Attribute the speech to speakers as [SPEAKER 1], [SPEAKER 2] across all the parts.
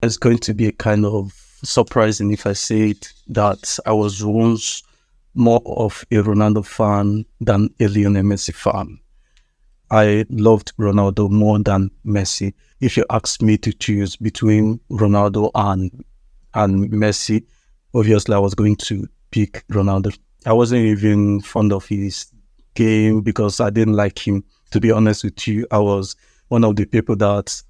[SPEAKER 1] It's going to be a kind of surprising if I say it that I was once more of a Ronaldo fan than a Lionel Messi fan. I loved Ronaldo more than Messi. If you ask me to choose between Ronaldo and Messi, obviously I was going to pick Ronaldo. I wasn't even fond of his game because I didn't like him. To be honest with you, I was one of the people that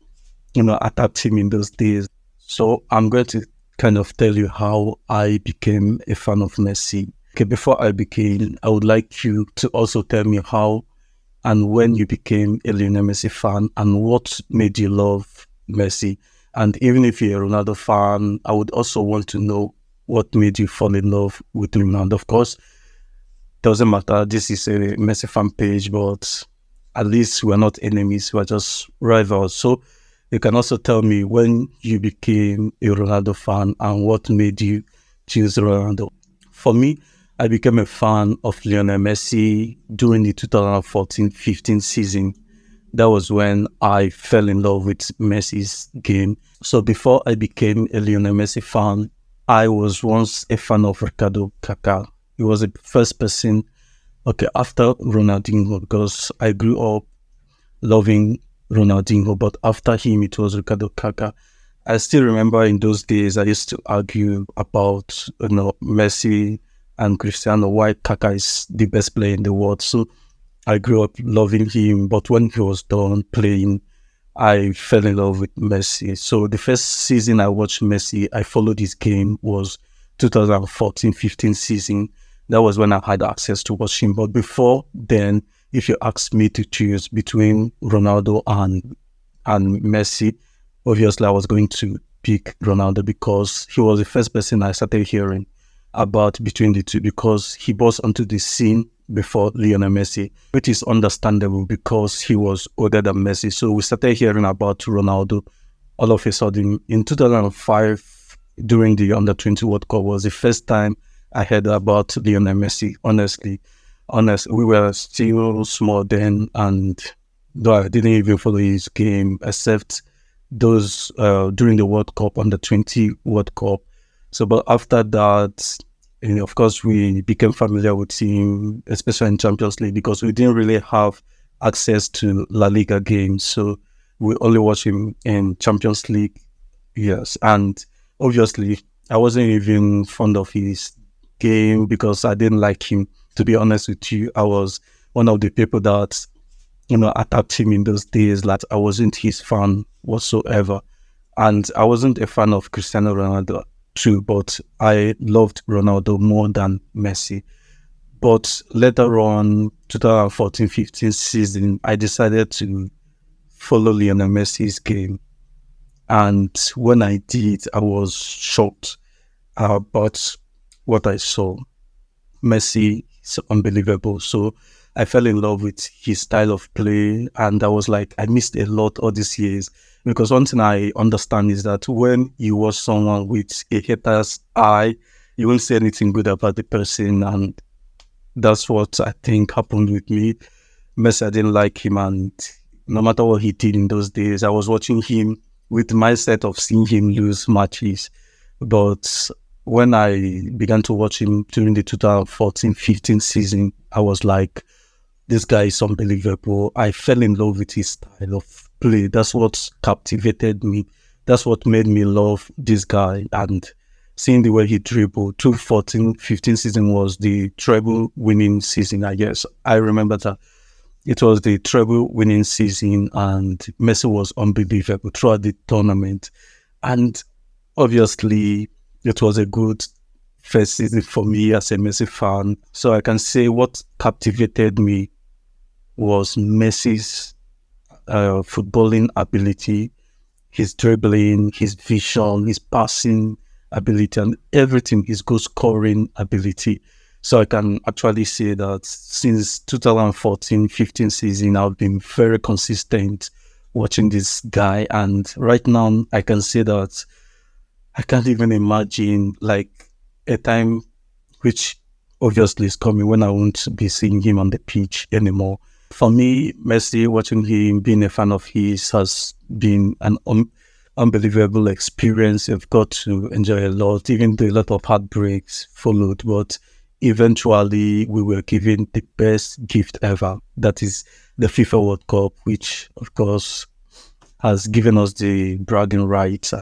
[SPEAKER 1] attacked him in those days. So I'm going to kind of tell you how I became a fan of Messi. Okay, before I would like you to also tell me how and when you became a Lionel Messi fan and what made you love Messi. And even if you're a Ronaldo fan, I would also want to know what made you fall in love with Ronaldo. Of course, doesn't matter. This is a Messi fan page, but at least we're not enemies. We're just rivals. So you can also tell me when you became a Ronaldo fan and what made you choose Ronaldo. For me, I became a fan of Lionel Messi during the 2014-15 season. That was when I fell in love with Messi's game. So before I became a Lionel Messi fan, I was once a fan of Ricardo Kaká. He was the first person, after Ronaldinho, because I grew up loving Ronaldinho, but after him, it was Ricardo Kaká. I still remember in those days, I used to argue about, Messi and Cristiano, why Kaká is the best player in the world. So I grew up loving him, but when he was done playing, I fell in love with Messi. So the first season I watched Messi, I followed his game was 2014-15 season. That was when I had access to watch him. But before then, if you ask me to choose between Ronaldo and Messi, obviously I was going to pick Ronaldo because he was the first person I started hearing about between the two, because he burst onto the scene before Lionel Messi, which is understandable because he was older than Messi. So we started hearing about Ronaldo all of a sudden. In 2005, during the Under-20 World Cup, was the first time I heard about Lionel Messi. We were still small then, and though I didn't even follow his game except those during the World Cup, Under-20 World Cup. So, but after that, of course, we became familiar with him, especially in Champions League, because we didn't really have access to La Liga games. So we only watch him in Champions League. Yes, and obviously, I wasn't even fond of his game because I didn't like him. To be honest with you, I was one of the people that attacked him in those days. Like, I wasn't his fan whatsoever, and I wasn't a fan of Cristiano Ronaldo too, but I loved Ronaldo more than Messi. But later on, 2014-15 season, I decided to follow Lionel Messi's game. And when I did, I was shocked about what I saw. Messi is unbelievable. So I fell in love with his style of play, and I was like, I missed a lot all these years. Because one thing I understand is that when you watch someone with a hater's eye, you won't say anything good about the person, and that's what I think happened with me. Messi, I didn't like him, and no matter what he did in those days, I was watching him with the mindset of seeing him lose matches. But when I began to watch him during the 2014-15 season, I was like, this guy is unbelievable. I fell in love with his style of play. That's what captivated me. That's what made me love this guy. And seeing the way he dribbled, 2014-15 season was the treble winning season, I guess. I remember that. It was the treble winning season, and Messi was unbelievable throughout the tournament. And obviously, it was a good first season for me as a Messi fan. So I can say what captivated me was Messi's footballing ability, his dribbling, his vision, his passing ability, and everything, his goal scoring ability. So I can actually say that since 2014-15 season, I've been very consistent watching this guy. And right now, I can say that I can't even imagine like a time which obviously is coming when I won't be seeing him on the pitch anymore. For me, Messi, watching him, being a fan of his, has been an unbelievable experience. You've got to enjoy a lot, even though a lot of heartbreaks followed. But eventually, we were given the best gift ever. That is the FIFA World Cup, which, of course, has given us the bragging rights